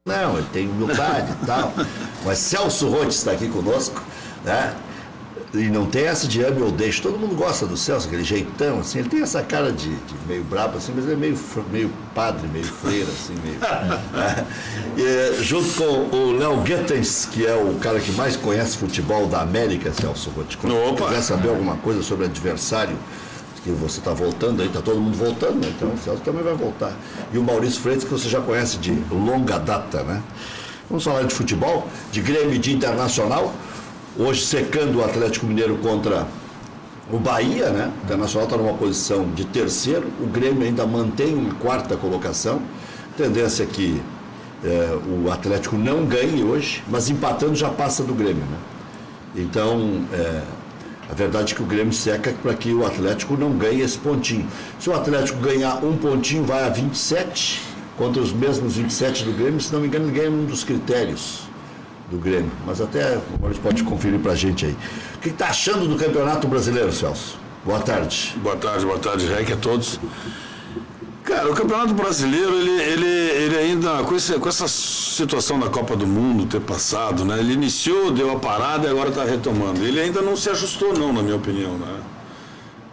Não, ele tem humildade e tal. Mas Celso Roth está aqui conosco, né? E não tem essa de ame ou deixe. Todo mundo gosta do Celso, aquele jeitão, assim. Ele tem essa cara de meio brabo, assim, mas ele é meio padre, meio freira, assim, meio... E, junto com o Léo Guettens, que é o cara que mais conhece futebol da América, Celso Roth. Quando quiser saber alguma coisa sobre adversário, que você está voltando aí, está todo mundo voltando, né? Então o Celso também vai voltar. E o Maurício Freitas, que você já conhece de longa data, né? Vamos falar de futebol, de Grêmio e de Internacional. Hoje secando o Atlético Mineiro contra o Bahia, né? O Internacional está numa posição de terceiro, o Grêmio ainda mantém uma quarta colocação. Tendência é que o Atlético não ganhe hoje, mas empatando já passa do Grêmio, né? Então, a verdade é que o Grêmio seca para que o Atlético não ganhe esse pontinho. Se o Atlético ganhar um pontinho, vai a 27, contra os mesmos 27 do Grêmio. Se não me engano, ele ganha um dos critérios do Grêmio. Mas até o Maurício pode conferir para a gente aí. O que está achando do Campeonato Brasileiro, Celso? Boa tarde. Boa tarde, Rec, a todos. Cara, o Campeonato Brasileiro, ele ainda, com essa situação da Copa do Mundo ter passado, né? Ele iniciou, deu a parada e agora está retomando. Ele ainda não se ajustou, não, na minha opinião, né?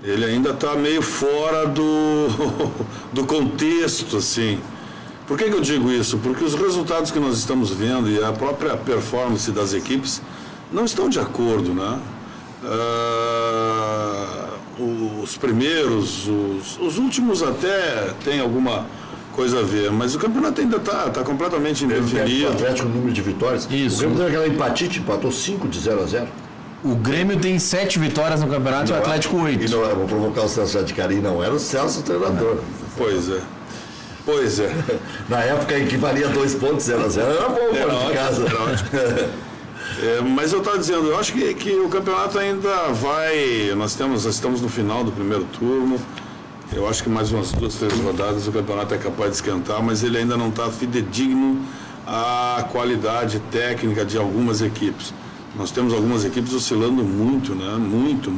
Ele ainda está meio fora do contexto, assim. Por que eu digo isso? Porque os resultados que nós estamos vendo e a própria performance das equipes não estão de acordo, né? Os primeiros, os últimos até tem alguma coisa a ver, mas o campeonato ainda está completamente indefinido. O Atlético, o número de vitórias. Isso. O Grêmio teve aquela empatite, empatou 5 de 0-0. O Grêmio tem 7 vitórias no campeonato e o Atlético 8. E não, eu vou provocar o Celso de carinho, não era o Celso o treinador. Pois é. Na época em que valia 2 pontos 0-0, era bom fora de casa. Mas eu estava dizendo, eu acho que o campeonato ainda vai. Nós estamos no final do primeiro turno. Eu acho que mais umas 2, 3 rodadas o campeonato é capaz de esquentar, mas ele ainda não está fidedigno à qualidade técnica de algumas equipes. Nós temos algumas equipes oscilando muito, né? Muito.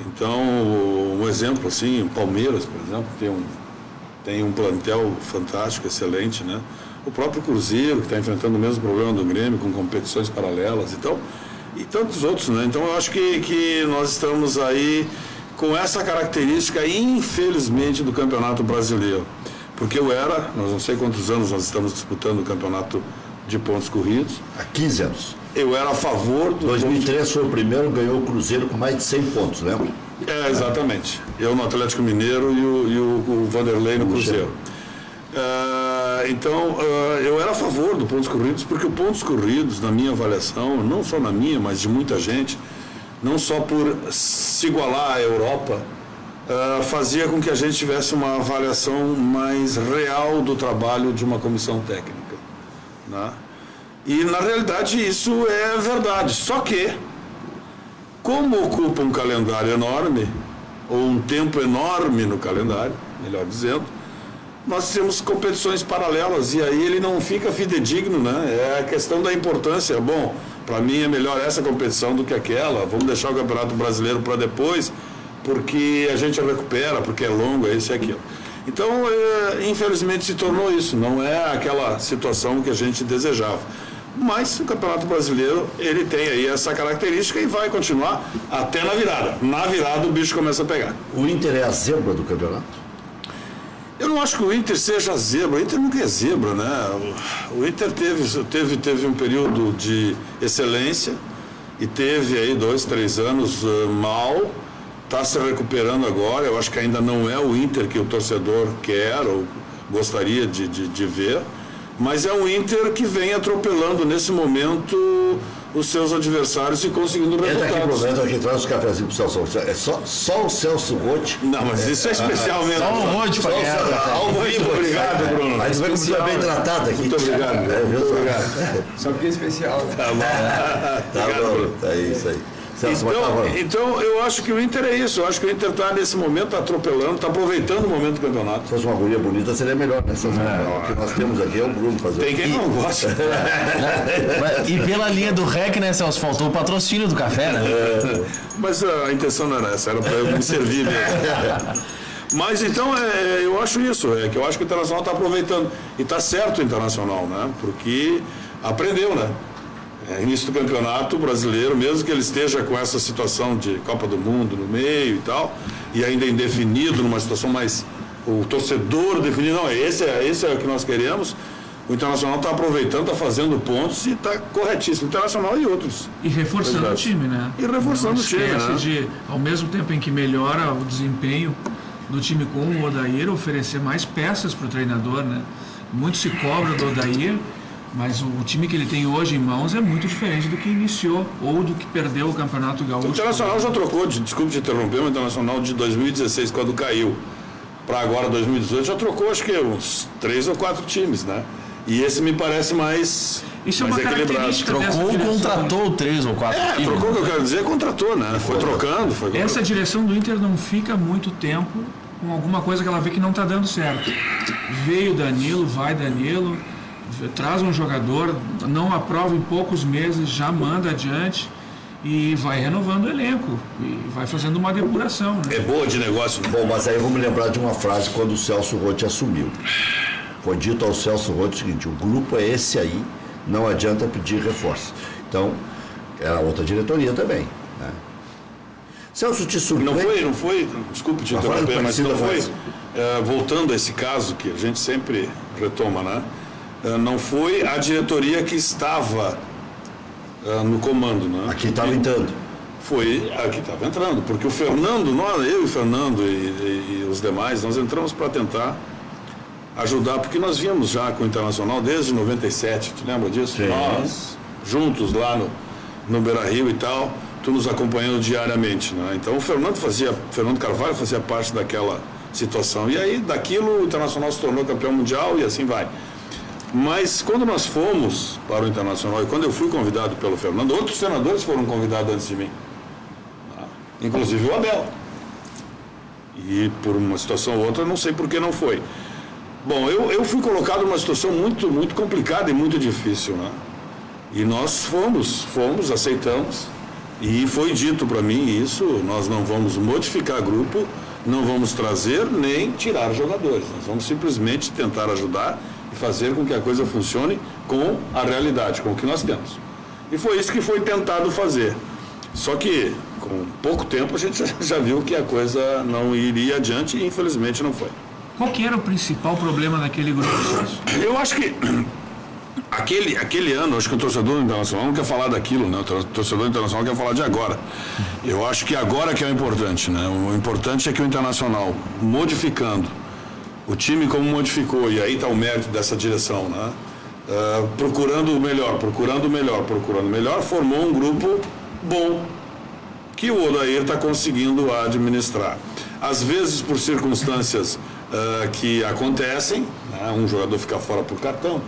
Então, um exemplo assim, o Palmeiras, por exemplo, tem um plantel fantástico, excelente, né? O próprio Cruzeiro, que está enfrentando o mesmo problema do Grêmio, com competições paralelas e tantos outros, né? Então, eu acho que nós estamos aí com essa característica, infelizmente, do Campeonato Brasileiro. Porque nós não sei quantos anos nós estamos disputando o Campeonato de pontos corridos. Há 15 anos. Eu era a favor do... 2003 foi o primeiro, ganhou o Cruzeiro com mais de 100 pontos, lembra? Exatamente. Eu no Atlético Mineiro e o Vanderlei no Cruzeiro. Então, eu era a favor do pontos corridos, porque o pontos corridos, na minha avaliação, não só na minha, mas de muita gente, não só por se igualar à Europa, fazia com que a gente tivesse uma avaliação mais real do trabalho de uma comissão técnica, né? E, na realidade, isso é verdade. Só que, como ocupa um calendário enorme, ou um tempo enorme no calendário, melhor dizendo, nós temos competições paralelas e aí ele não fica fidedigno, né? É a questão da importância. Bom, para mim é melhor essa competição do que aquela. Vamos deixar o Campeonato Brasileiro para depois, porque a gente recupera, porque é longo, é isso e aquilo. Então, infelizmente se tornou isso. Não é aquela situação que a gente desejava. Mas o Campeonato Brasileiro, ele tem aí essa característica e vai continuar até na virada. Na virada o bicho começa a pegar. O Inter é a zebra do campeonato? Eu não acho que o Inter seja zebra. O Inter nunca é zebra, né? O Inter teve um período de excelência e teve aí 2, 3 anos mal. Está se recuperando agora. Eu acho que ainda não é o Inter que o torcedor quer ou gostaria de ver. Mas é um Inter que vem atropelando nesse momento os seus adversários e conseguindo resultados. Entra aqui, traz os cafezinhos pro Celso. É só o Celso Roth. Não, mas isso é especial mesmo. Só o Roth para ao vivo. Muito obrigado, Bruno. Mas você vê como você é bem tratado aqui. Muito obrigado. Muito obrigado. Só porque é especial. Tá bom. Tá bom, é isso aí. Celso, Então, eu acho que o Inter é isso. Eu acho que o Inter está nesse momento, está atropelando, está aproveitando o momento do campeonato. Se fosse uma guria bonita, seria melhor, né? O que nós temos aqui é o Bruno fazer. Tem quem não gosta. E pela linha do REC, né, Celso? Faltou o patrocínio do café, né? Mas a intenção não era essa, era para eu me servir mesmo. Mas então eu acho isso, que eu acho que o Internacional está aproveitando. E está certo o Internacional, né? Porque aprendeu, né? Início do campeonato brasileiro, mesmo que ele esteja com essa situação de Copa do Mundo no meio e tal, e ainda indefinido, numa situação mais. O torcedor definido, não, esse é o que nós queremos. O Internacional está aproveitando, está fazendo pontos e está corretíssimo. O Internacional e outros. E reforçando o time, né? E reforçando o time, né? De, ao mesmo tempo em que melhora o desempenho do time com o Odair, oferecer mais peças para o treinador, né? Muito se cobra do Odair, mas o time que ele tem hoje em mãos é muito diferente do que iniciou ou do que perdeu o Campeonato Gaúcho. O Internacional já trocou, desculpe te interromper, o Internacional de 2016, quando caiu, para agora 2018, já trocou acho que uns 3 ou 4 times, né? E esse me parece mais, isso mais é uma equilibrado. Trocou ou contratou 3 ou 4 times. Trocou, o que eu quero dizer, contratou, né? Foi trocando. Essa direção do Inter não fica muito tempo com alguma coisa que ela vê que não está dando certo. Veio Danilo, vai Danilo, traz um jogador, não aprova em poucos meses, já manda adiante e vai renovando o elenco e vai fazendo uma depuração, né? É boa de negócio. Bom, mas aí eu vou me lembrar de uma frase quando o Celso Roth assumiu. Foi dito ao Celso Roth o seguinte: o grupo é esse aí, não adianta pedir reforço. Então, era outra diretoria também, né? Celso te surpreende. Não foi, desculpe te interromper, mas não foi, voltando a esse caso que a gente sempre retoma, né? Não foi a diretoria que estava no comando, né? Aqui estava entrando. Foi a que estava entrando, porque o Fernando, eu e o Fernando e os demais, nós entramos para tentar ajudar, porque nós víamos já com o Internacional desde 97, tu lembra disso? Sim. Nós, juntos lá no Beira-Rio e tal, tu nos acompanhando diariamente, né? Então o Fernando Carvalho fazia parte daquela situação, e aí daquilo o Internacional se tornou campeão mundial e assim vai. Mas quando nós fomos para o Internacional, e quando eu fui convidado pelo Fernando, outros senadores foram convidados antes de mim, tá? Inclusive o Abel, e por uma situação ou outra, não sei por que não foi. Bom, eu fui colocado numa situação muito, muito complicada e muito difícil, né? E nós fomos, aceitamos, e foi dito para mim isso: nós não vamos modificar grupo, não vamos trazer nem tirar jogadores, nós vamos simplesmente tentar ajudar e fazer com que a coisa funcione com a realidade, com o que nós temos. E foi isso que foi tentado fazer. Só que, com pouco tempo, a gente já viu que a coisa não iria adiante e infelizmente não foi. Qual que era o principal problema daquele grupo? Eu acho que aquele ano, acho que o torcedor internacional não quer falar daquilo, né? O torcedor internacional quer falar de agora. Eu acho que agora que é o importante, né? O importante é que o Internacional, modificando o time como modificou, e aí está o mérito dessa direção, né? Procurando o melhor, formou um grupo bom, que o Odair está conseguindo administrar. Às vezes, por circunstâncias que acontecem, né? Um jogador fica fora por cartão,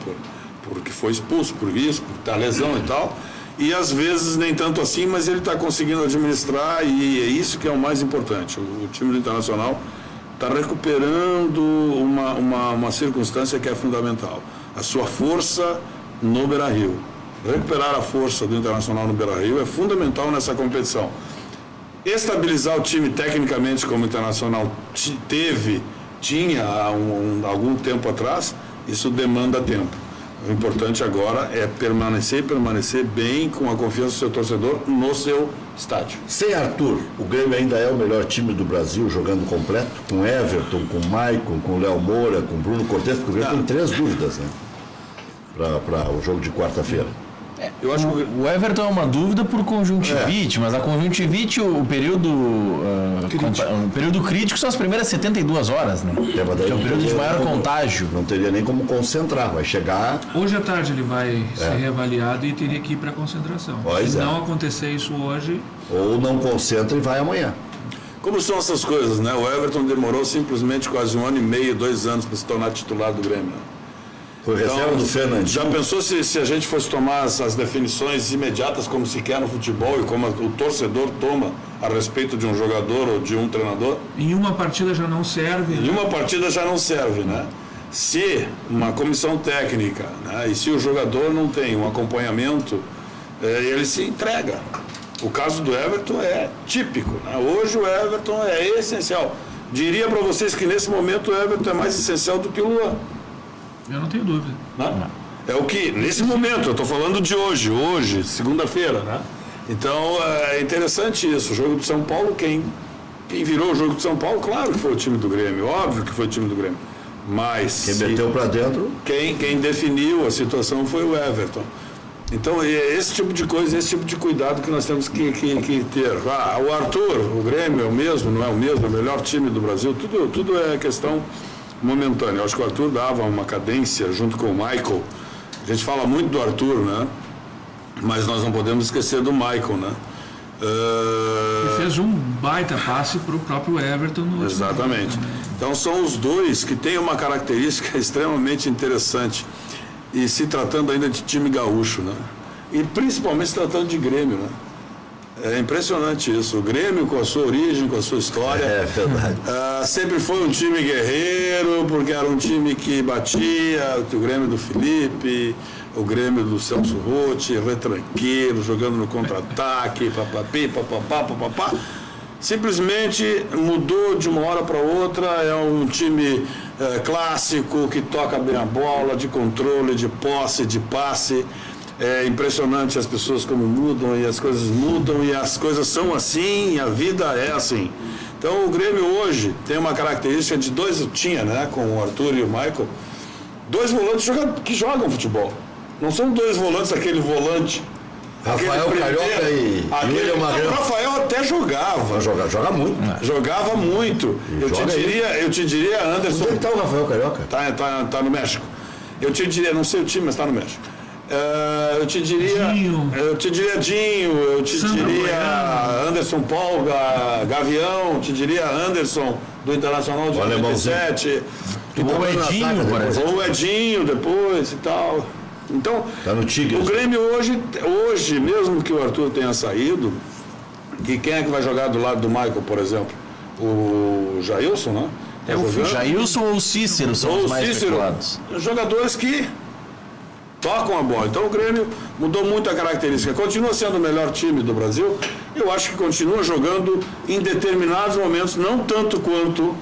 porque foi expulso, por isso, por estar lesão e tal, e às vezes nem tanto assim, mas ele está conseguindo administrar, e é isso que é o mais importante. O time do Internacional está recuperando uma circunstância que é fundamental: a sua força no Beira-Rio. Recuperar a força do Internacional no Beira-Rio é fundamental nessa competição. Estabilizar o time tecnicamente, como o Internacional tinha há algum tempo atrás, isso demanda tempo. O importante agora é permanecer bem com a confiança do seu torcedor no seu estádio. Sem Arthur, o Grêmio ainda é o melhor time do Brasil jogando completo? Com Everton, com Maicon, com Léo Moura, com Bruno Cortes, porque o Grêmio tem 3 dúvidas, né? Para o jogo de quarta-feira. Eu acho que O Everton é uma dúvida por conjuntivite, mas a conjuntivite, o período crítico são as primeiras 72 horas, né? Que é o período de maior contágio. Não teria nem como concentrar, vai chegar... Hoje à tarde ele vai ser reavaliado e teria que ir para a concentração. Se não acontecer isso hoje... Ou não concentra e vai amanhã. Como são essas coisas, né? O Everton demorou simplesmente quase 1 ano e meio, 2 anos para se tornar titular do Grêmio, né? Foi reserva do Fernandinho. Já pensou se a gente fosse tomar as definições imediatas como se quer no futebol e como o torcedor toma a respeito de um jogador ou de um treinador? Em uma partida já não serve. Em uma partida já não serve, né? Se uma comissão técnica, né, e se o jogador não tem um acompanhamento, ele se entrega. O caso do Everton é típico, né? Hoje o Everton é essencial. Diria para vocês que nesse momento o Everton é mais essencial do que o Luan. Eu não tenho dúvida. Né? É o que, nesse momento, eu estou falando de hoje, segunda-feira, né? Então, é interessante isso. O jogo do São Paulo, quem virou o jogo do São Paulo, claro que foi o time do Grêmio, óbvio que foi o time do Grêmio. Mas Quem meteu para dentro... Quem definiu a situação foi o Everton. Então, é esse tipo de coisa, esse tipo de cuidado que nós temos que ter. O Arthur, o Grêmio é o mesmo, não é o mesmo, é o melhor time do Brasil, tudo é questão momentânea. Eu acho que o Arthur dava uma cadência junto com o Michael. A gente fala muito do Arthur, né? Mas nós não podemos esquecer do Michael, né? Ele fez um baita passe para o próprio Everton no Exatamente. Então são os dois que têm uma característica extremamente interessante. E se tratando ainda de time gaúcho, né? E principalmente se tratando de Grêmio, né? É impressionante isso. O Grêmio, com a sua origem, com a sua história. É verdade. Sempre foi um time guerreiro, porque era um time que batia, o Grêmio do Felipe, o Grêmio do Celso Rotti, retranqueiro, jogando no contra-ataque, papapi, papapá. Simplesmente mudou de uma hora para outra, é um time clássico, que toca bem a bola, de controle, de posse, de passe. É impressionante as pessoas como mudam e as coisas mudam e as coisas são assim e a vida é assim. Então o Grêmio hoje tem uma característica de tinha, né, com o Arthur e o Michael, dois volantes que jogam futebol. Não são dois volantes, aquele volante. Rafael Carioca e William Magrão. O Rafael até jogava. Joga muito. Jogava muito. Eu te diria, Anderson. Onde está o Rafael Carioca? Tá no México. Eu te diria, não sei o time, mas está no México. Eu te diria Dinho, eu te diria Anderson Polga, Gavião, te diria Anderson do Internacional de 97. Ou o Edinho depois e tal. Então, tá no Tigres. O Grêmio hoje, mesmo que o Arthur tenha saído, que quem é que vai jogar do lado do Michael, por exemplo? O Jailson, né? O Jailson ou o Cícero são os mais especulados. Jogadores que tocam a bola. Então o Grêmio mudou muito a característica. Continua sendo o melhor time do Brasil. Eu acho que continua jogando em determinados momentos, não tanto quanto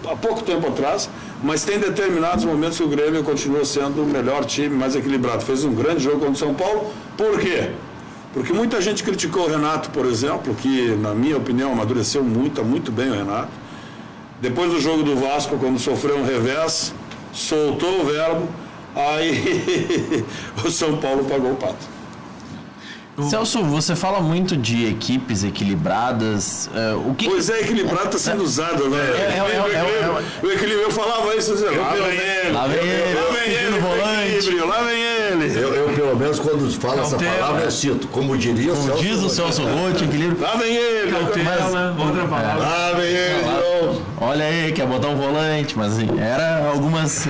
há pouco tempo atrás, mas tem determinados momentos que o Grêmio continua sendo o melhor time, mais equilibrado. Fez um grande jogo contra o São Paulo. Por quê? Porque muita gente criticou o Renato, por exemplo, que, na minha opinião, amadureceu muito bem o Renato. Depois do jogo do Vasco, quando sofreu um revés, soltou o verbo, aí o São Paulo pagou o pato. Celso, você fala muito de equipes equilibradas. Pois é, equilibrado está sendo usado, né? O equilíbrio, eu falava isso, lá vem ele. Eu, pelo menos, quando falo essa palavra, eu cito. Como diria o Celso. Diz o Celso Rotti, equilíbrio. Lá vem ele. Cautela, outra palavra. Lá vem ele. Olha aí, quer botar um volante, mas assim, era algumas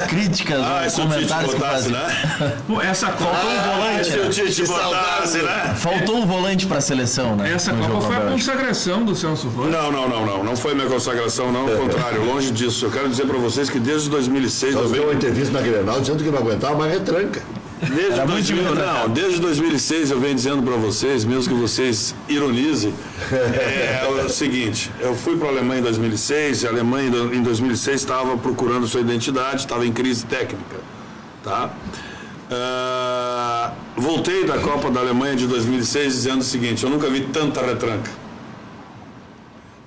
críticas, comentários que fazia. Né? Pô, essa Copa faltou um volante para a seleção, né? Essa Copa foi a consagração do Celso Rotti. Não foi minha consagração, não, ao contrário, longe disso. Eu quero dizer para vocês que desde 2006... Eu vi uma entrevista na Grenal dizendo que não aguentava mais retranca. Desde 2006 eu venho dizendo para vocês, mesmo que vocês ironizem, é o seguinte: eu fui para a Alemanha em 2006, e a Alemanha em 2006 estava procurando sua identidade, estava em crise técnica, tá? Voltei da Copa da Alemanha de 2006 dizendo o seguinte: eu nunca vi tanta retranca.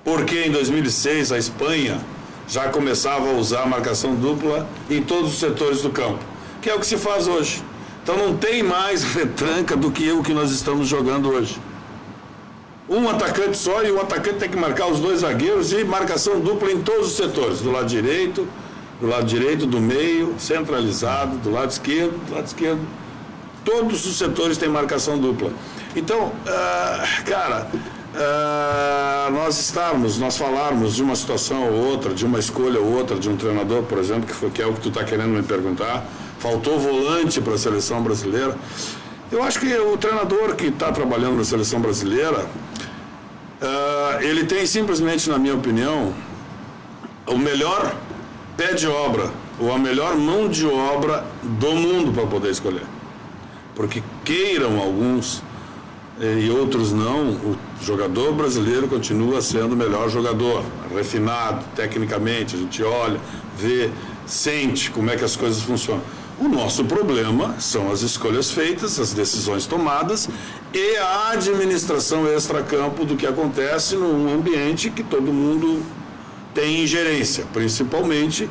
Porque em 2006 a Espanha já começava a usar a marcação dupla em todos os setores do campo, que é o que se faz hoje. Então não tem mais retranca do que o que nós estamos jogando hoje. Um atacante só, e o atacante tem que marcar os dois zagueiros, e marcação dupla em todos os setores, do lado direito, do meio, centralizado, do lado esquerdo. Todos os setores têm marcação dupla. Então, nós falarmos de uma situação ou outra, de uma escolha ou outra, de um treinador, por exemplo, que é o que tu está querendo me perguntar, faltou volante para a seleção brasileira. Eu acho que o treinador que está trabalhando na seleção brasileira, ele tem simplesmente, na minha opinião, o melhor pé de obra, ou a melhor mão de obra do mundo para poder escolher. Porque queiram alguns, e outros não, o jogador brasileiro continua sendo o melhor jogador, refinado tecnicamente, a gente olha, vê, sente como é que as coisas funcionam. O nosso problema são as escolhas feitas, as decisões tomadas e a administração extracampo do que acontece num ambiente que todo mundo tem ingerência, principalmente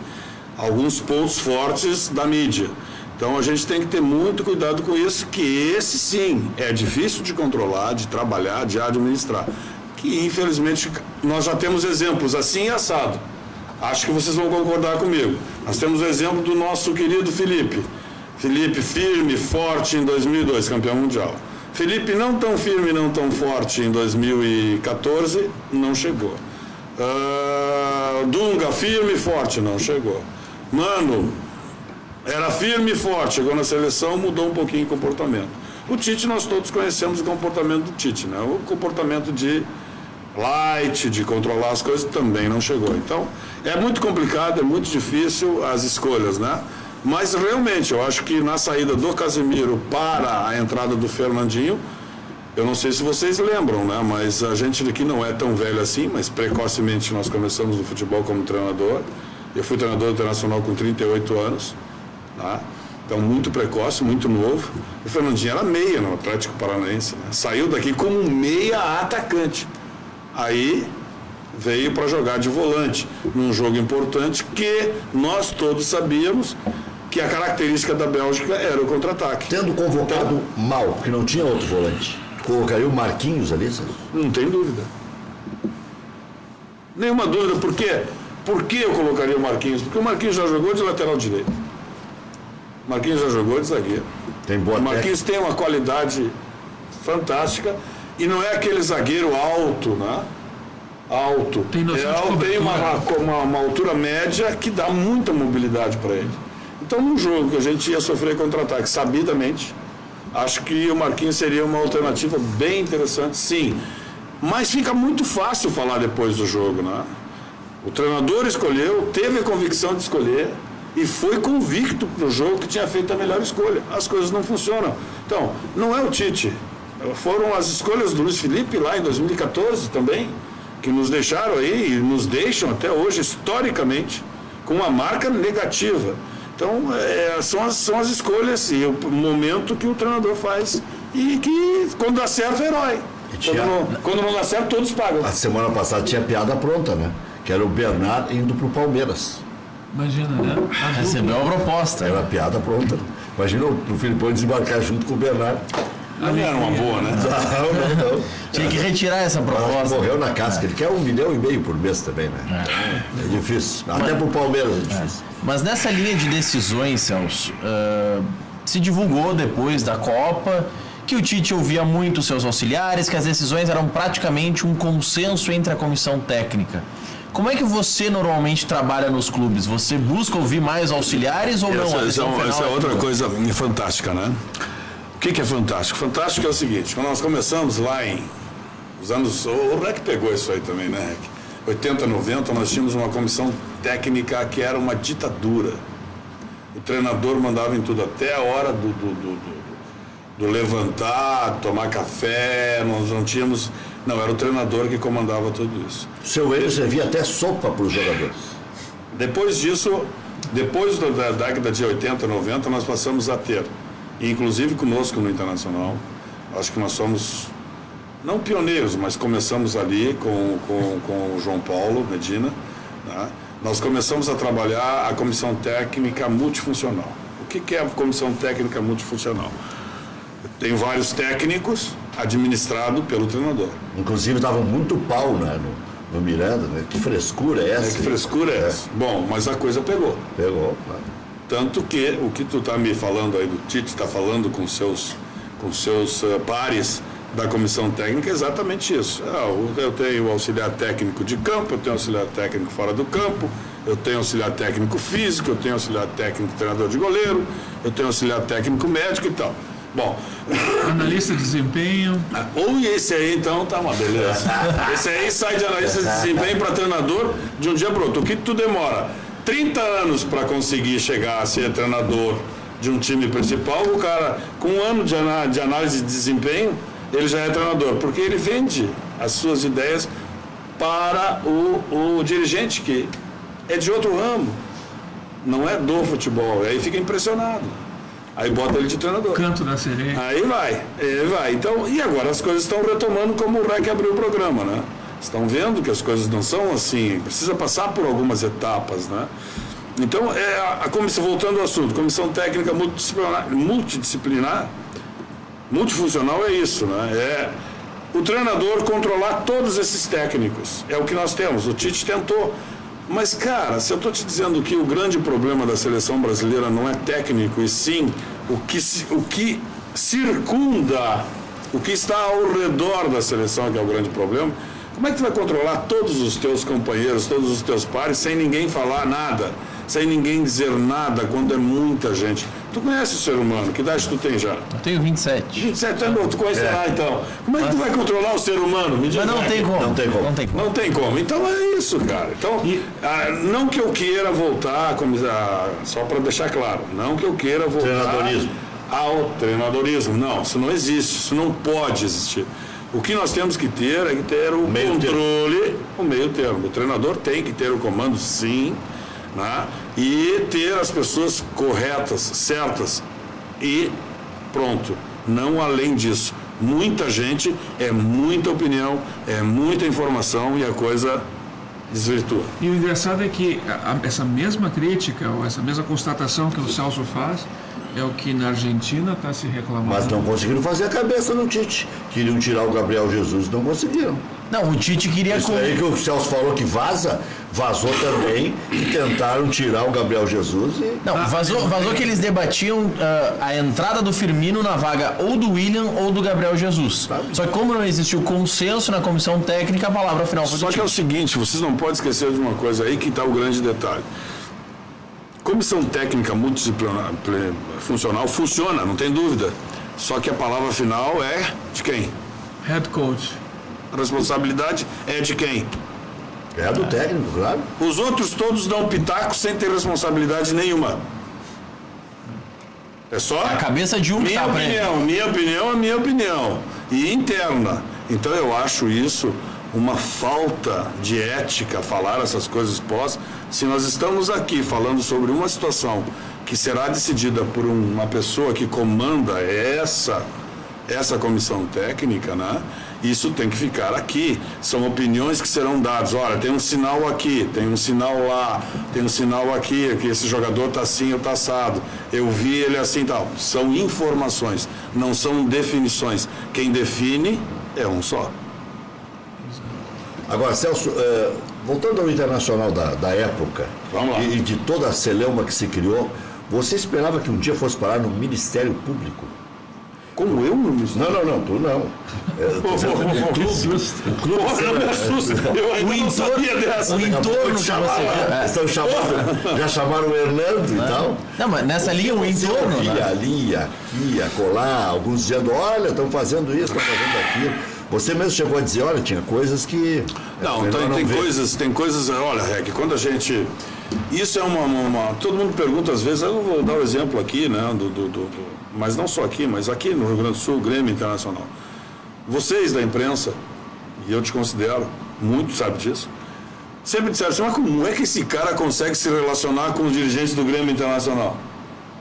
alguns pontos fortes da mídia. Então a gente tem que ter muito cuidado com isso, que esse sim é difícil de controlar, de trabalhar, de administrar. Que infelizmente nós já temos exemplos assim e assado. Acho que vocês vão concordar comigo. Nós temos o exemplo do nosso querido Felipe. Felipe firme, forte em 2002, campeão mundial. Felipe não tão firme, não tão forte em 2014, não chegou. Dunga firme e forte, não chegou. Mano, era firme e forte, chegou na seleção, mudou um pouquinho o comportamento. O Tite, nós todos conhecemos o comportamento do Tite, né? O comportamento de light, de controlar as coisas, também não chegou. Então, é muito complicado, é muito difícil as escolhas, né? Mas, realmente, eu acho que na saída do Casemiro para a entrada do Fernandinho, eu não sei se vocês lembram, né? Mas a gente aqui não é tão velho assim, mas precocemente nós começamos no futebol como treinador. Eu fui treinador internacional com 38 anos, tá? Então, muito precoce, muito novo. O Fernandinho era meia no Atlético Paranaense, né? Saiu daqui como meia atacante. Aí veio para jogar de volante, num jogo importante que nós todos sabíamos que a característica da Bélgica era o contra-ataque. Tendo convocado mal, porque não tinha outro volante, colocaria o Marquinhos ali, sabe? Não tem dúvida. Nenhuma dúvida. Por quê? Por que eu colocaria o Marquinhos? Porque o Marquinhos já jogou de lateral direito. O Marquinhos já jogou de zagueiro. Tem boa O Marquinhos tem uma qualidade fantástica e não é aquele zagueiro alto, né? Alto. Tem noção de Tem uma altura média que dá muita mobilidade para ele. Então, num jogo que a gente ia sofrer contra-ataque sabidamente, acho que o Marquinhos seria uma alternativa bem interessante, sim. Mas fica muito fácil falar depois do jogo, né? O treinador escolheu, teve a convicção de escolher e foi convicto para o jogo que tinha feito a melhor escolha. As coisas não funcionam. Então, não é o Tite. Foram as escolhas do Luiz Felipe lá em 2014 também, que nos deixaram aí e nos deixam até hoje, historicamente, com uma marca negativa. Então, são as escolhas e o momento que o treinador faz. E que, quando dá certo, é herói. Quando não dá certo, todos pagam. A semana passada tinha piada pronta, né? Que era o Bernard indo pro Palmeiras. Imagina, né? Recebeu a proposta. Era piada pronta. Imagina o Filipão desembarcar junto com o Bernard. Não era uma boa, né? Não. Tinha que retirar essa proposta. Morreu na casca. Ele quer 1,5 milhão por mês também, né? É difícil. Até pro Palmeiras é difícil. Mas nessa linha de decisões, Celso, se divulgou depois da Copa que o Tite ouvia muito seus auxiliares, que as decisões eram praticamente um consenso entre a comissão técnica. Como é que você normalmente trabalha nos clubes? Você busca ouvir mais auxiliares ou não? Essa é outra coisa fantástica, né? O que é fantástico? Fantástico é o seguinte, quando nós começamos lá em os anos... O REC pegou isso aí também, né, REC? 80, 90, nós tínhamos uma comissão técnica que era uma ditadura. O treinador mandava em tudo, até a hora do levantar, tomar café, nós não tínhamos... Não, era o treinador que comandava tudo isso. O seu erro servia até sopa para os jogadores. Depois disso, depois da década de 80, 90, nós passamos a ter, inclusive conosco no Internacional, acho que nós somos, não pioneiros, mas começamos ali com o João Paulo Medina, né? Nós começamos a trabalhar a comissão técnica multifuncional. O que é a comissão técnica multifuncional? Tem vários técnicos administrado pelo treinador. Inclusive davam muito pau, né, no Miranda, né? Que frescura é essa? Que frescura é essa? Bom, mas a coisa pegou. Pegou, claro. Tanto que o que tu está me falando aí, do Tite está falando com seus pares da comissão técnica, é exatamente isso. Eu tenho auxiliar técnico de campo, eu tenho auxiliar técnico fora do campo, eu tenho auxiliar técnico físico, eu tenho auxiliar técnico treinador de goleiro, eu tenho auxiliar técnico médico e tal. Bom, analista de desempenho. Ou esse aí, então, tá uma beleza. Esse aí sai de analista de desempenho para treinador de um dia para outro. O que tu demora 30 anos para conseguir chegar a ser treinador de um time principal, o cara, com um ano de análise de desempenho, ele já é treinador, porque ele vende as suas ideias para o dirigente, que é de outro ramo, não é do futebol, aí fica impressionado, aí bota ele de treinador. Canto da sereia. Aí vai. Então, e agora as coisas estão retomando como o REC abriu o programa, né? Estão vendo que as coisas não são assim, precisa passar por algumas etapas, né? Então, a comissão, voltando ao assunto, comissão técnica multidisciplinar, multifuncional é isso, né? É o treinador controlar todos esses técnicos. É o que nós temos. O Tite tentou. Mas, cara, se eu estou te dizendo que o grande problema da seleção brasileira não é técnico, e sim o que circunda, o que está ao redor da seleção, que é o grande problema, como é que tu vai controlar todos os teus companheiros, todos os teus pares, sem ninguém falar nada, sem ninguém dizer nada, quando é muita gente? Tu conhece o ser humano? Que idade tu tem já? Eu tenho 27. 27 anos, tu conhece lá então. Como é que tu vai controlar o ser humano? Me diz. Mas não tem como. Não tem como. Não tem como. Não tem como. Então é isso, cara. Então, não que eu queira voltar, só para deixar claro, não que eu queira voltar Treinadorismo. ao treinadorismo. Não, isso não existe, isso não pode existir. O que nós temos que ter é que ter o controle, o meio termo. O treinador tem que ter o comando, sim, né? E ter as pessoas corretas, certas, e pronto. Não além disso. Muita gente, é muita opinião, é muita informação e a coisa desvirtua. E o engraçado é que essa mesma crítica, ou essa mesma constatação que o Celso faz, é o que na Argentina está se reclamando. Mas não conseguiram fazer a cabeça no Tite. Queriam tirar o Gabriel Jesus, não conseguiram. Não, o Tite queria... Isso aí que o Celso falou que vazou também, que tentaram tirar o Gabriel Jesus e... Não, vazou que eles debatiam a entrada do Firmino na vaga ou do William ou do Gabriel Jesus. Só que como não existiu consenso na comissão técnica, a palavra final foi do Só que é o seguinte, vocês não podem esquecer de uma coisa aí que está o grande detalhe. Comissão técnica multidisciplinar funcional funciona, não tem dúvida. Só que a palavra final é de quem? Head coach. A responsabilidade é de quem? É do técnico, claro. Os outros todos dão pitaco sem ter responsabilidade nenhuma. É só a cabeça de um que tá minha opinião. E interna. Então eu acho isso uma falta de ética falar essas coisas se nós estamos aqui falando sobre uma situação que será decidida por uma pessoa que comanda essa comissão técnica, né? Isso tem que ficar aqui. São opiniões que serão dadas. Olha, tem um sinal aqui, tem um sinal lá, tem um sinal aqui, que esse jogador está assim ou está assado. Eu vi ele assim e tal. São informações, não são definições. Quem define é um só. Agora, Celso, voltando ao Internacional da época, Vamos lá. E de toda a celeuma que se criou, você esperava que um dia fosse parar no Ministério Público? Como eu, meu amigo? Não, tu não. O clube. Eu não sabia dessa. O entorno que você... Estão chamando, já chamaram o Hernando e tal. Não, mas nessa linha o Você entorno... ouvia né? ali, aqui, acolá, alguns dizendo, olha, estão fazendo isso, estão fazendo aquilo. Você mesmo chegou a dizer, olha, tinha coisas que... Não, tem coisas, olha, Reg, quando a gente... Isso é todo mundo pergunta às vezes, eu vou dar o exemplo aqui, né, mas não só aqui, mas aqui no Rio Grande do Sul, Grêmio Internacional. Vocês da imprensa, e eu te considero, muito sabe disso, sempre disseram assim, mas como é que esse cara consegue se relacionar com os dirigentes do Grêmio Internacional?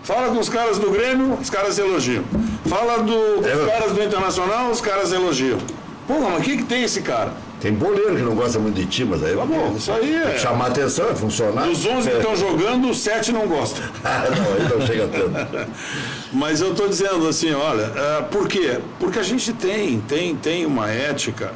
Fala com os caras do Grêmio, os caras elogiam. Fala com os caras do Internacional, os caras elogiam. Porra, mas o que tem esse cara? Tem boleiro que não gosta muito de ti, mas aí... Tá bom, isso aí Tem é... que chamar a atenção, é funcionar. Dos 11 que estão jogando, os 7 não gostam. Não, aí não chega tanto. Mas eu estou dizendo assim, olha, por quê? Porque a gente tem uma ética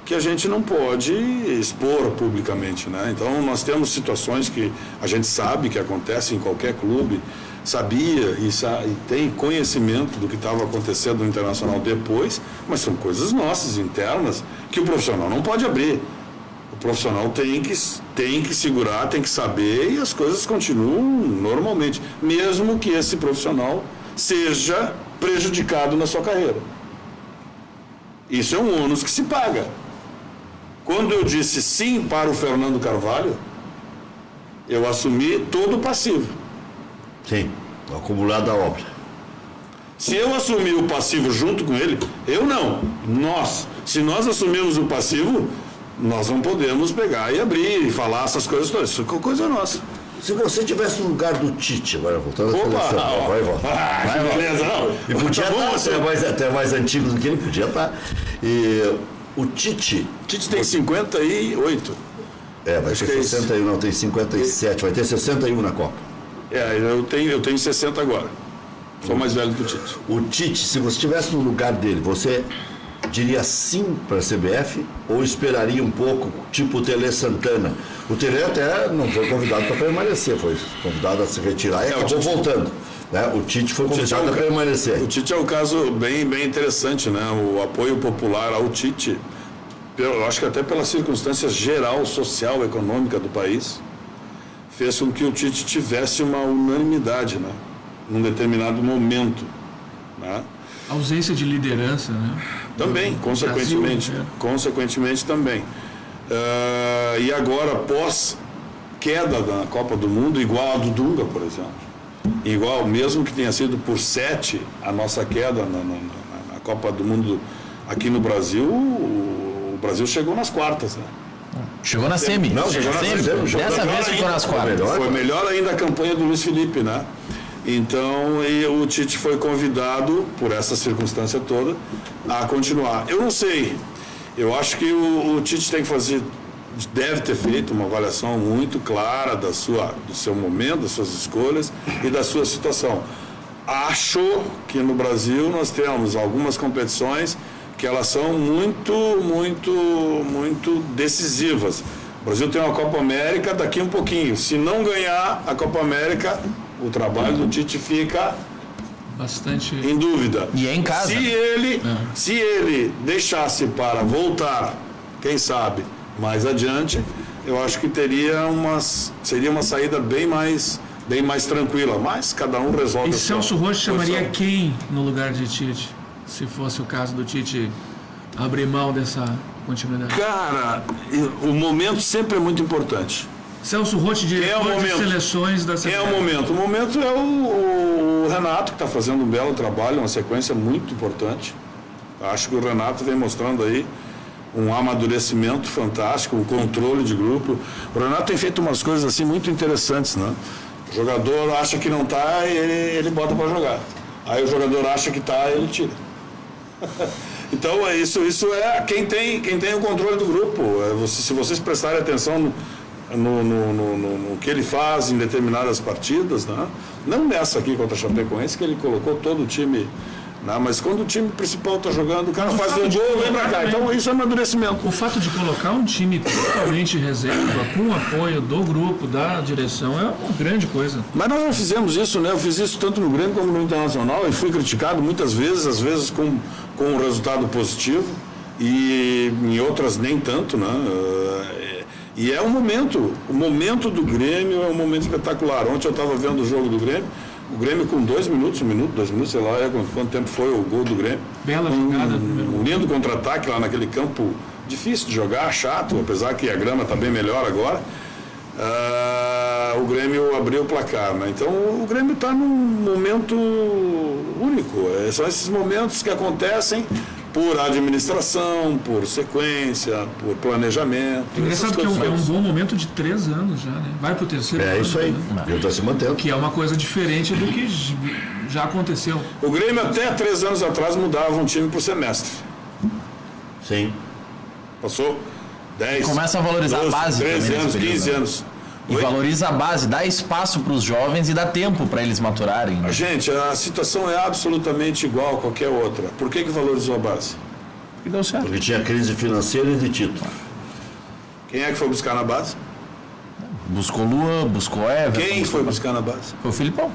que a gente não pode expor publicamente, né? Então nós temos situações que a gente sabe que acontecem em qualquer clube, sabia e tem conhecimento do que estava acontecendo no Internacional depois, mas são coisas nossas, internas, que o profissional não pode abrir. O profissional tem que segurar, tem que saber e as coisas continuam normalmente, mesmo que esse profissional seja prejudicado na sua carreira. Isso é um ônus que se paga. Quando eu disse sim para o Fernando Carvalho, eu assumi todo o passivo. Sim, o acumulado da obra. Se eu assumir o passivo junto com ele, eu não, nós. Se nós assumirmos o passivo, nós não podemos pegar e abrir e falar essas coisas todas. Isso é coisa nossa. Se você tivesse no lugar do Tite, agora voltando à Opa! seleção, vai voltar. Que beleza, não. E podia Tá estar até mais antigo do que ele podia estar. E o Tite. Tite tem 58. Vai Acho ter que é isso. 61, não, tem 57, vai ter 61 na Copa. Eu tenho 60 agora. Sou mais velho que o Tite. O Tite, se você estivesse no lugar dele, você diria sim para a CBF ou esperaria um pouco, tipo o Tele Santana? O Tele até não foi convidado para permanecer, foi convidado a se retirar e acabou voltando. Né? O Tite foi convidado a permanecer. O Tite é um caso bem interessante, né? O apoio popular ao Tite, eu acho que até pela circunstância geral, social, econômica do país, fez com que o Tite tivesse uma unanimidade, né? Num determinado momento, né? A ausência de liderança, né? Também, consequentemente. Brasil, Consequentemente também. E agora, após queda da Copa do Mundo, igual a do Dunga, por exemplo. Igual, mesmo que tenha sido por 7 a nossa queda na Copa do Mundo aqui no Brasil, o Brasil chegou nas quartas, né? Chegou na semi. Não, chegou na semi. Dessa vez ficou nas quartas. Foi melhor ainda a campanha do Luiz Felipe, né? Então, o Tite foi convidado, por essa circunstância toda, a continuar. Eu não sei. Eu acho que o Tite deve ter feito uma avaliação muito clara do seu momento, das suas escolhas e da sua situação. Acho que no Brasil nós temos algumas competições que elas são muito, muito, muito decisivas. O Brasil tem uma Copa América daqui um pouquinho. Se não ganhar a Copa América, o trabalho do Tite fica bastante em dúvida. E é em casa. Se ele deixasse para voltar, quem sabe, mais adiante, eu acho que seria uma saída bem mais tranquila, mas cada um resolve. E Celso Roth chamaria quem no lugar de Tite, se fosse o caso do Tite abrir mão dessa continuidade? Cara, o momento sempre é muito importante. Celso Roth, diretor de seleções da CBF. É o momento. O momento é o Renato, que está fazendo um belo trabalho, uma sequência muito importante. Acho que o Renato vem mostrando aí um amadurecimento fantástico, um controle de grupo. O Renato tem feito umas coisas assim muito interessantes, né? O jogador acha que não está e ele bota para jogar. Aí o jogador acha que está e ele tira. Então isso é quem tem o controle do grupo. Se vocês prestarem atenção no que ele faz em determinadas partidas, né? Não nessa aqui contra a Chapecoense, que ele colocou todo o time, né? Mas quando o time principal está jogando, o cara faz um gol, vem pra cá. Então isso é amadurecimento. O fato de colocar um time totalmente reserva, com apoio do grupo, da direção, é uma grande coisa. Mas nós já fizemos isso, né? Eu fiz isso tanto no Grêmio como no Internacional e fui criticado muitas vezes, às vezes com um resultado positivo e em outras nem tanto, né? E é o momento do Grêmio é um momento espetacular. Ontem eu estava vendo o jogo do Grêmio, o Grêmio com 2 minutos, 1 minuto, 2 minutos, sei lá, quanto tempo foi o gol do Grêmio. Bela jogada. Um lindo contra-ataque lá naquele campo difícil de jogar, chato, apesar que a grama está bem melhor agora. O Grêmio abriu o placar, né? Então o Grêmio está num momento único. São esses momentos que acontecem por administração, por sequência, por planejamento. Engraçado que é um bom momento de 3 anos já, né? Vai para o terceiro ano. É isso aí, né? ele está se mantendo. Que é uma coisa diferente do que já aconteceu. O Grêmio até 3 anos atrás mudava um time por semestre. Sim. Passou 10, Começa a valorizar 12, a base 13 também anos, nesse período, 15 né? anos. E valoriza a base, dá espaço para os jovens e dá tempo para eles maturarem. Né? Gente, a situação é absolutamente igual a qualquer outra. Por que valorizou a base? E deu certo. Porque tinha crise financeira e de título. Quem é que foi buscar na base? Buscou Lua, buscou Everton. Quem foi buscar na base? Foi o Filipão.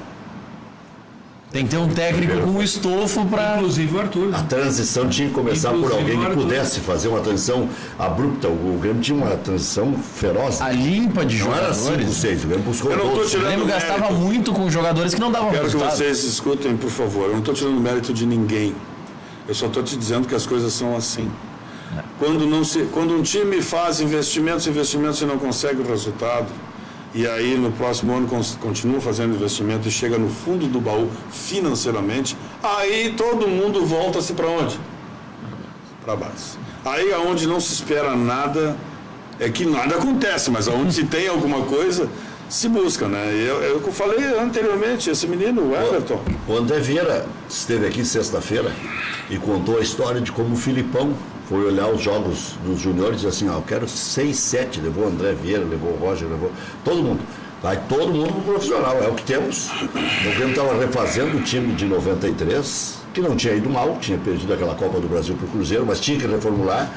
Tem que ter um técnico com estofo para... Inclusive o Arthur. A transição tinha que começar por Inclusive, alguém que Arthur. pudesse fazer uma transição abrupta. O Grêmio tinha uma transição feroz. A limpa de Não era jogadores. 5, 6. O Grêmio buscou Eu não tô todos. O tirando Grêmio mérito. gastava muito com jogadores que não davam Quero que resultado. vocês escutem, por favor. Eu não estou tirando mérito de ninguém. Eu só estou te dizendo que as coisas são assim. Quando um time faz investimentos e não consegue o resultado, e aí no próximo ano continua fazendo investimento e chega no fundo do baú financeiramente, Aí todo mundo volta-se para onde? Para base. Aí aonde não se espera nada, é que nada acontece, mas aonde se tem alguma coisa, se busca, né? Eu falei anteriormente, esse menino, o Everton. O André Vieira esteve aqui sexta-feira e contou a história de como o Filipão foi olhar os jogos dos juniores e disse assim, eu quero 6, 7, levou o André Vieira, levou o Roger, levou todo mundo. Vai todo mundo pro profissional, é o que temos. O Grêmio estava refazendo o time de 93, que não tinha ido mal, tinha perdido aquela Copa do Brasil pro Cruzeiro, mas tinha que reformular.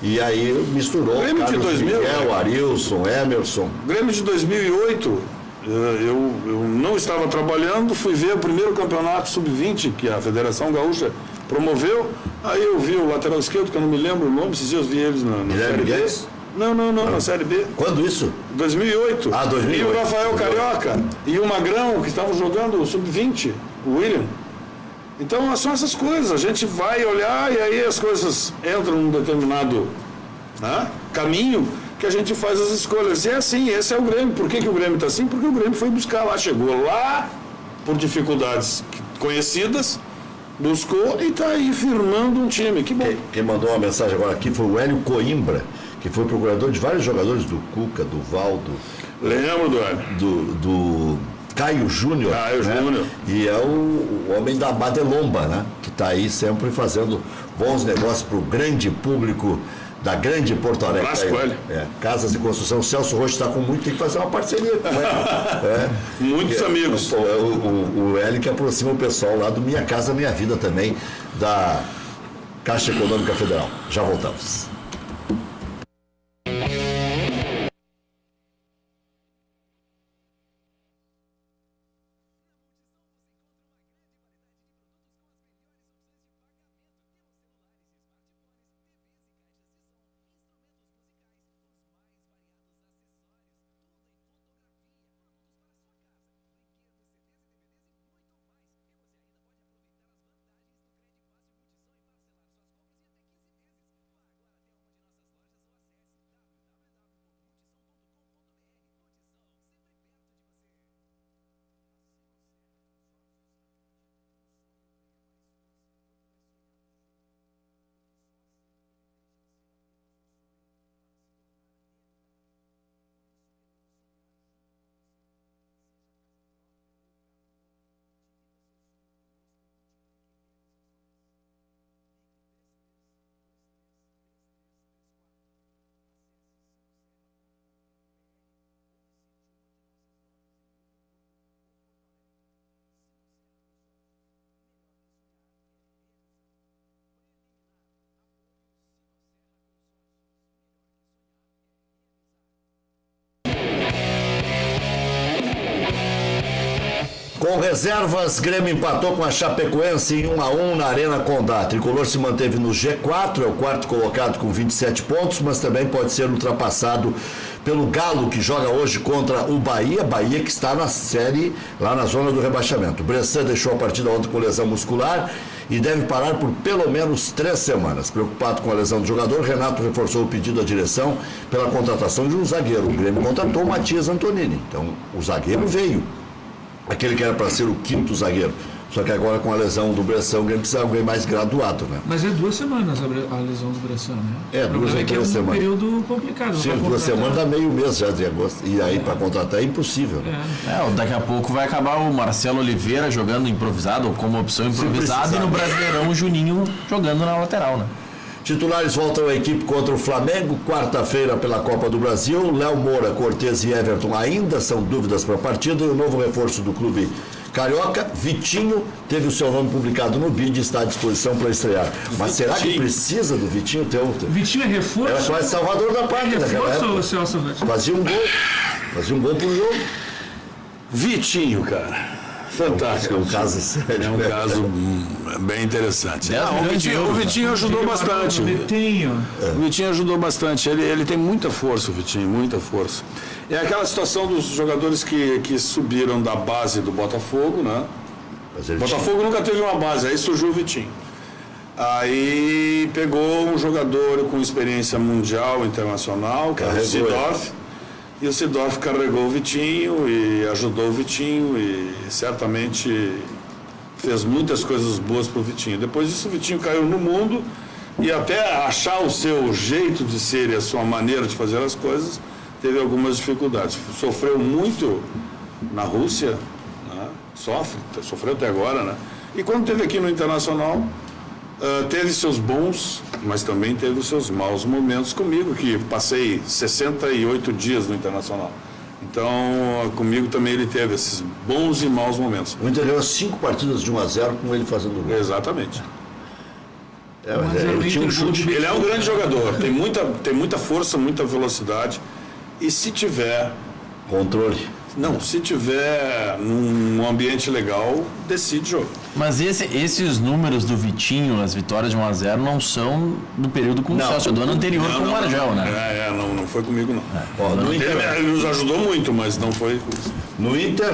E aí misturou Grêmio de 2000, Miguel, Arilson, Emerson. Grêmio de 2008, eu não estava trabalhando, fui ver o primeiro campeonato sub-20 que a Federação Gaúcha promoveu. Aí eu vi o lateral esquerdo, que eu não me lembro o nome, esses dias eu vi eles na Série B. Não, na Série B. Quando isso? 2008. 2008. E o Rafael Carioca e o Magrão, que estavam jogando o sub-20, o William. Então são essas coisas, a gente vai olhar e aí as coisas entram num determinado caminho que a gente faz as escolhas. E é assim, esse é o Grêmio. Por que o Grêmio está assim? Porque o Grêmio foi buscar lá, chegou lá por dificuldades conhecidas, buscou e está aí firmando um time. Que bom. Quem mandou uma mensagem agora aqui foi o Hélio Coimbra, que foi procurador de vários jogadores, do Cuca, do Valdo. Lembro do Hélio. Do Caio Júnior. Caio Júnior. E é o homem da Badelomba, né? Que está aí sempre fazendo bons negócios para o grande público da grande Porto Alegre. Abraço com ele. Casas de construção. O Celso Rocha está com muito, tem que fazer uma parceria com ele. Muitos amigos. O Hélio que aproxima o pessoal lá do Minha Casa Minha Vida também, da Caixa Econômica Federal. Já voltamos. Com reservas, Grêmio empatou com a Chapecoense em 1-1 na Arena Condá. Tricolor se manteve no G4, é o quarto colocado com 27 pontos, mas também pode ser ultrapassado pelo Galo, que joga hoje contra o Bahia. Bahia que está na série, lá na zona do rebaixamento. O Bressan deixou a partida ontem com lesão muscular e deve parar por pelo menos 3 semanas. Preocupado com a lesão do jogador, Renato reforçou o pedido à direção pela contratação de um zagueiro. O Grêmio contratou o Matias Antonini. Então, o zagueiro veio. Aquele que era para ser o 5º zagueiro. Só que agora com a lesão do Bressan, o Grêmio precisa de alguém mais graduado, né? Mas é 2 semanas a lesão do Bressan, né? 2 ou 3 semanas. É um período complicado. Sim, 2 semanas dá meio mês já de agosto. E aí para contratar é impossível. Né? Daqui a pouco vai acabar o Marcelo Oliveira jogando improvisado, ou como opção improvisada, e no Brasileirão o Juninho jogando na lateral, né? Titulares voltam à equipe contra o Flamengo, quarta-feira pela Copa do Brasil. Léo Moura, Cortez e Everton ainda são dúvidas para a partida. E o novo reforço do clube carioca, Vitinho, teve o seu nome publicado no BID e está à disposição para estrear. Mas será que precisa do Vitinho ter outro? Vitinho é reforço? Era quase salvador da pátria, né? Fazia um gol por jogo. Vitinho, cara. Fantástico. É um caso sério. É um caso bem interessante. O Vitinho ajudou bastante. O Vitinho ajudou bastante. Ele tem muita força, o Vitinho, muita força. É aquela situação dos jogadores que subiram da base do Botafogo, né? O Botafogo nunca teve uma base, aí surgiu o Vitinho. Aí pegou um jogador com experiência mundial, internacional, que era o Sidorf. E o Sidorf carregou o Vitinho e ajudou o Vitinho e certamente fez muitas coisas boas para o Vitinho. Depois disso, o Vitinho caiu no mundo e até achar o seu jeito de ser e a sua maneira de fazer as coisas, teve algumas dificuldades. Sofreu muito na Rússia, né? Sofreu até agora, né? E quando esteve aqui no Internacional, teve seus bons, mas também teve os seus maus momentos comigo, que passei 68 dias no Internacional. Então, comigo também ele teve esses bons e maus momentos. O Inter ganhou 5 partidas de 1-0 com ele fazendo gol. Exatamente. Mas ele tinha um chute. Ele é um grande jogador, tem muita força, muita velocidade. E se tiver... Controle. Não, se tiver num ambiente legal, decide jogo. Mas esses números do Vitinho, as vitórias de 1-0, não são do período com o Celso, do ano anterior com o Argel, né? Não foi comigo, não. Ó, no Inter, Ele nos ajudou muito, mas não foi... No Inter,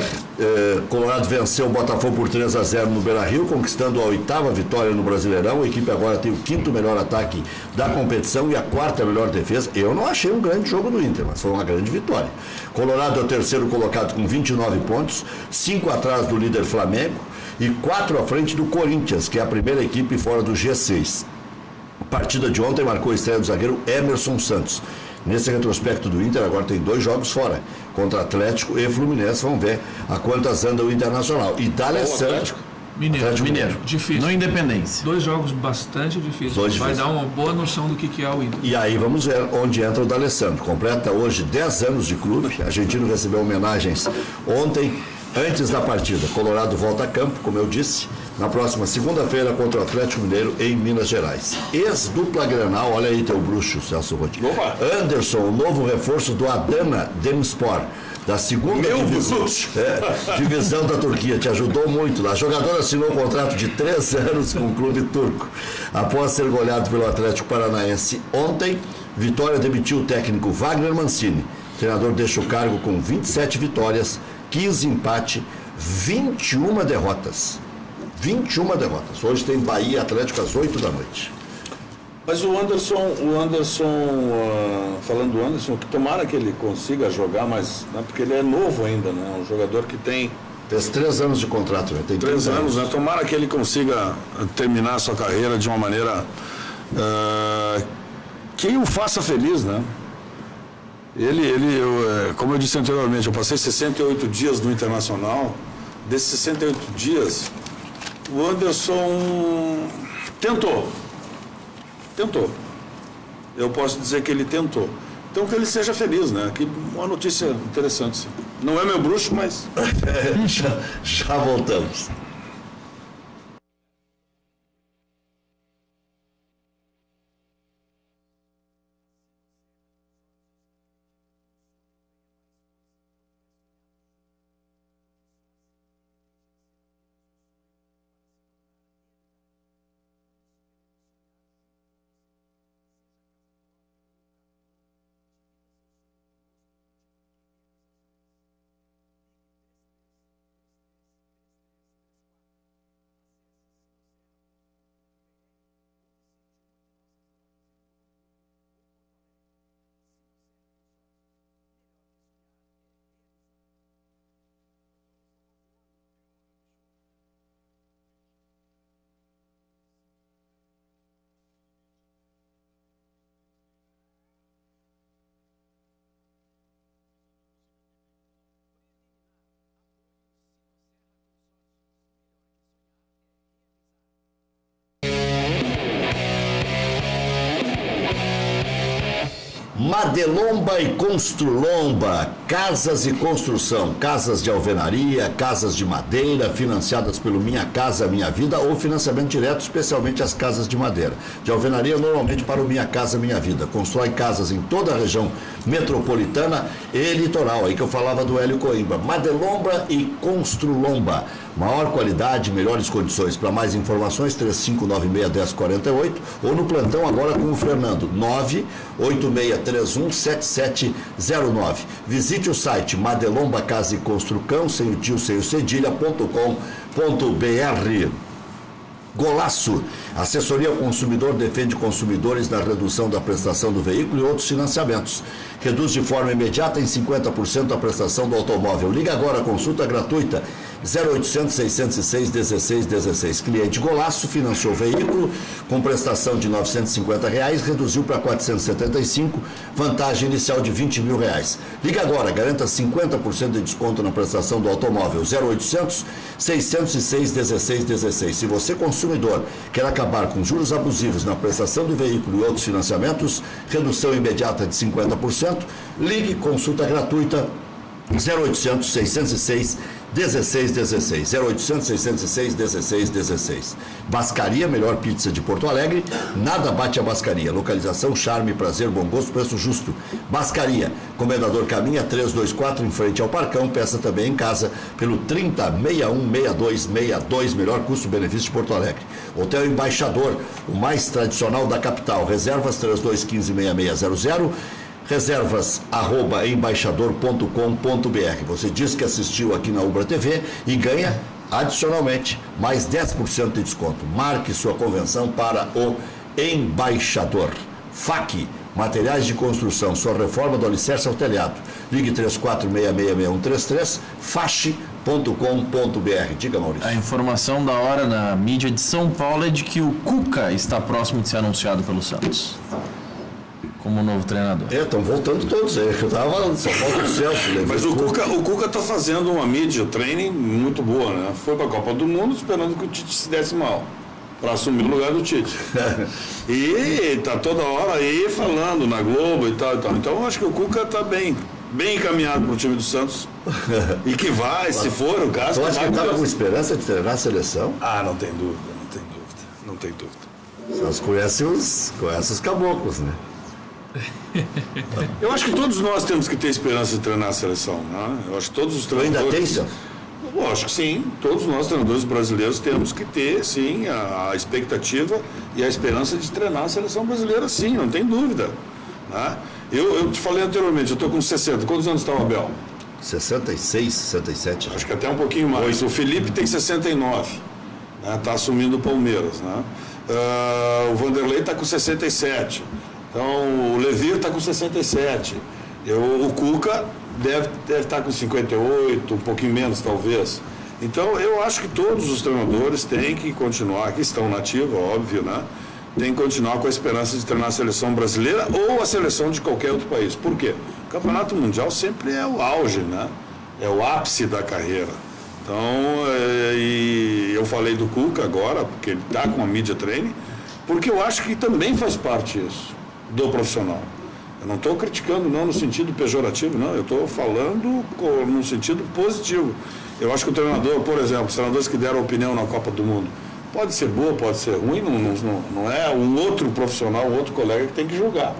Colorado venceu o Botafogo por 3-0 no Beira-Rio, conquistando a 8ª vitória no Brasileirão. A equipe agora tem o 5º melhor ataque da competição e a 4ª melhor defesa. Eu não achei um grande jogo do Inter, mas foi uma grande vitória. Colorado é o 3º colocado com 29 pontos, 5 atrás do líder Flamengo e 4 à frente do Corinthians, que é a primeira equipe fora do G6. A partida de ontem marcou a estreia do zagueiro Emerson Santos. Nesse retrospecto do Inter, agora tem 2 jogos fora, contra Atlético e Fluminense. Vamos ver a quantas anda o Internacional. E D'Alessandro. Mineiro. Difícil. No Independência. 2 jogos bastante difíceis. Vai dar uma boa noção do que é o Inter. E aí vamos ver onde entra o D'Alessandro. Completa hoje 10 anos de clube. O argentino recebeu homenagens ontem, antes da partida. Colorado volta a campo, como eu disse, na próxima segunda-feira contra o Atlético Mineiro em Minas Gerais. Ex-dupla Grenal, olha aí teu bruxo, Celso Rotti. Anderson, o novo reforço do Adana Demirspor, da segunda divisão da Turquia, te ajudou muito lá. A jogadora assinou um contrato de 3 anos com o clube turco. Após ser goleado pelo Atlético Paranaense ontem, Vitória demitiu o técnico Wagner Mancini. O treinador deixa o cargo com 27 vitórias, 15 empates, 21 derrotas. 21 derrotas. Hoje tem Bahia e Atlético às 8 da noite. Mas o Anderson, falando do Anderson, que tomara que ele consiga jogar, mas né, porque ele é novo ainda, né? Um jogador que tem... Fez 3 anos de contrato, né? Tem 3 anos, né? Tomara que ele consiga terminar a sua carreira de uma maneira que o faça feliz, né? Como eu disse anteriormente, eu passei 68 dias no Internacional. Desses 68 dias, o Anderson tentou. Eu posso dizer que ele tentou. Então que ele seja feliz, né? Que uma notícia interessante. Não é meu bruxo, mas... já voltamos. Madelomba e Construlomba, casas e construção, casas de alvenaria, casas de madeira, financiadas pelo Minha Casa Minha Vida ou financiamento direto, especialmente as casas de madeira. De alvenaria, normalmente para o Minha Casa Minha Vida. Constrói casas em toda a região metropolitana e litoral, aí que eu falava do Hélio Coimbra. Madelomba e Construlomba. Maior qualidade, melhores condições. Para mais informações, 3596-1048 ou no plantão agora com o Fernando, 986317709. Visite o site Madelomba Casa e Construcão, sem o tio, sem o cedilha.com.br. Golaço, assessoria ao consumidor defende consumidores na redução da prestação do veículo e outros financiamentos. Reduz de forma imediata em 50% a prestação do automóvel. Liga agora, consulta gratuita 0800 606 1616. Cliente Golaço financiou o veículo com prestação de R$ 950, reduziu para 475, vantagem inicial de R$ 20 mil. Liga agora, garanta 50% de desconto na prestação do automóvel. 0800 606 1616. Se você, consumidor, quer acabar com juros abusivos na prestação do veículo e outros financiamentos, redução imediata de 50%, ligue, consulta gratuita 0800 606 1616. 0800 606 1616. Bascaria, melhor pizza de Porto Alegre. Nada bate a Bascaria. Localização, charme, prazer, bom gosto, preço justo. Bascaria, Comendador Caminha 324, em frente ao Parcão. Peça também em casa pelo 30616262. Melhor custo-benefício de Porto Alegre. Hotel Embaixador, o mais tradicional da capital. Reservas 3215-6600. reservas@embaixador.com.br. Você diz que assistiu aqui na Ubra TV e ganha, adicionalmente, mais 10% de desconto. Marque sua convenção para o Embaixador. FAC, materiais de construção, sua reforma do alicerce ao telhado. Ligue 34666133, fache.com.br. Diga, Maurício. A informação da hora na mídia de São Paulo é de que o Cuca está próximo de ser anunciado pelo Santos como novo treinador. Estão voltando todos aí, que eu estava falando, só falta o Celso. Mas o Cuca está fazendo uma media training muito boa, né? Foi para a Copa do Mundo esperando que o Tite se desse mal, para assumir o lugar do Tite. E está toda hora aí falando na Globo e tal, e tal. Então eu acho que o Cuca está bem encaminhado para o time do Santos. E que vai, se for o caso... Você acha que ele estava com esperança de treinar a seleção? Ah, não tem dúvida. Você conhece os caboclos, né? Eu acho que todos nós temos que ter esperança de treinar a seleção, né? Eu acho que todos os treinadores... Ainda tem, Celso? Lógico que sim. Todos nós, treinadores brasileiros, temos que ter, sim, a expectativa e a esperança de treinar a seleção brasileira, sim, não tem dúvida, né? Eu te falei anteriormente, eu estou com 60. Quantos anos está o Abel? 66, 67. Acho que até um pouquinho mais. O Felipe tem 69, né? Está assumindo o Palmeiras, né? O Vanderlei está com 67. Então, o Levir está com 67. O Cuca deve estar com 58, um pouquinho menos, talvez. Então, eu acho que todos os treinadores têm que continuar, que estão na ativa, óbvio, né? Tem que continuar com a esperança de treinar a seleção brasileira ou a seleção de qualquer outro país. Por quê? O Campeonato Mundial sempre é o auge, né? É o ápice da carreira. Então, e eu falei do Cuca agora, porque ele está com a media training, porque eu acho que também faz parte isso do profissional. Eu não estou criticando, não, no sentido pejorativo, não. Eu estou falando no sentido positivo. Eu acho que o treinador, por exemplo, os treinadores que deram opinião na Copa do Mundo, pode ser boa, pode ser ruim, não é um outro profissional, um outro colega que tem que julgar.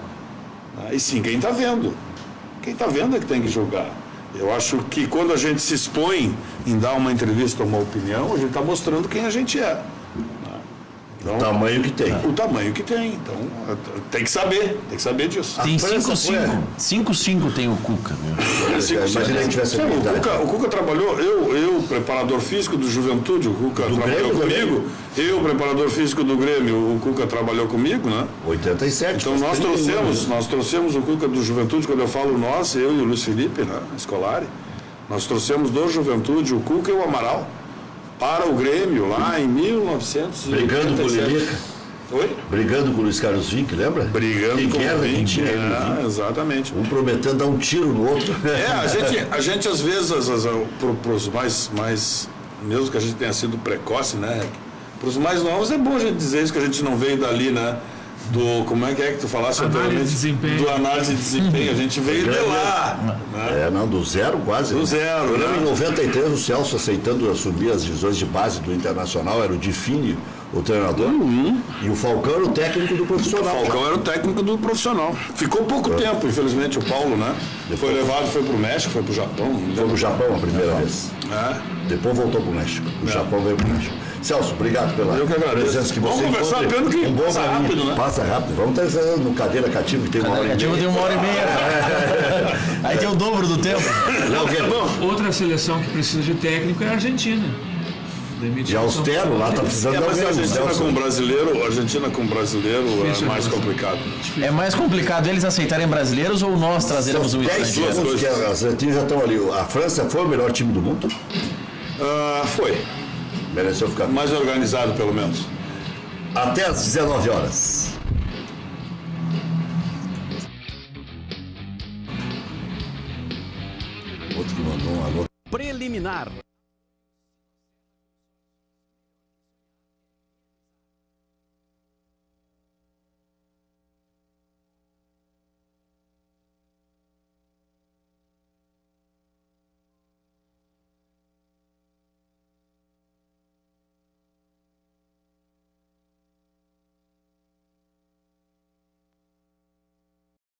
Né? E sim, quem está vendo. Quem está vendo é que tem que julgar. Eu acho que quando a gente se expõe em dar uma entrevista ou uma opinião, a gente está mostrando quem a gente é. Então, o tamanho que tem. O tamanho que tem. Então, tem que saber disso. Tem 5-5 tem o Cuca. Imagina que tivesse o Cuca trabalhou, eu, preparador físico do Juventude, o Cuca trabalhou comigo. Eu, preparador físico do Grêmio, o Cuca trabalhou comigo, né? 87. Então nós trouxemos o Cuca do Juventude, quando eu falo nós, eu e o Luiz Felipe, né? Scolari. Nós trouxemos do Juventude o Cuca e o Amaral para o Grêmio lá em 1987. Brigando com o Lilica. Oi? Brigando com o Luiz Carlos Vinck, lembra? Brigando com o Vinck, exatamente. Um prometendo dar um tiro no outro. A gente às vezes, para os mais, mesmo que a gente tenha sido precoce, né? Para os mais novos é bom a gente dizer isso, que a gente não veio dali, né? Como é que tu falasse anteriormente? Do análise de desempenho. A gente veio de lá. Né? Do zero quase. Do zero. Eu lembro em 93 o Celso aceitando assumir as divisões de base do Internacional, era o Difini, o treinador, e o Falcão era o técnico do profissional. O Falcão era o técnico do profissional. Ficou pouco tempo, infelizmente, o Paulo, né? Foi levado, foi pro México, foi pro Japão. Foi pro Japão a primeira vez. Depois voltou pro México. O Japão veio pro México. Celso, obrigado pela presença que você encontra. Vamos conversar, pelo que passa rápido, né? Passa rápido. Vamos estar no Cadeira Cativa, que tem uma hora e meia. Cadeira Cativa tem 1h30. Aí tem o dobro do tempo. Outra seleção que precisa de técnico é a Argentina. E austero, lá está precisando de alguém. Mas a Argentina com brasileiro é mais complicado. É mais complicado eles aceitarem brasileiros ou nós trazermos um estrangeiro? As Argentinas já estão ali. A França foi o melhor time do mundo? Foi. Mereceu ficar. Mais organizado, pelo menos. Até às 19 horas. Outro que mandou um alô. Preliminar.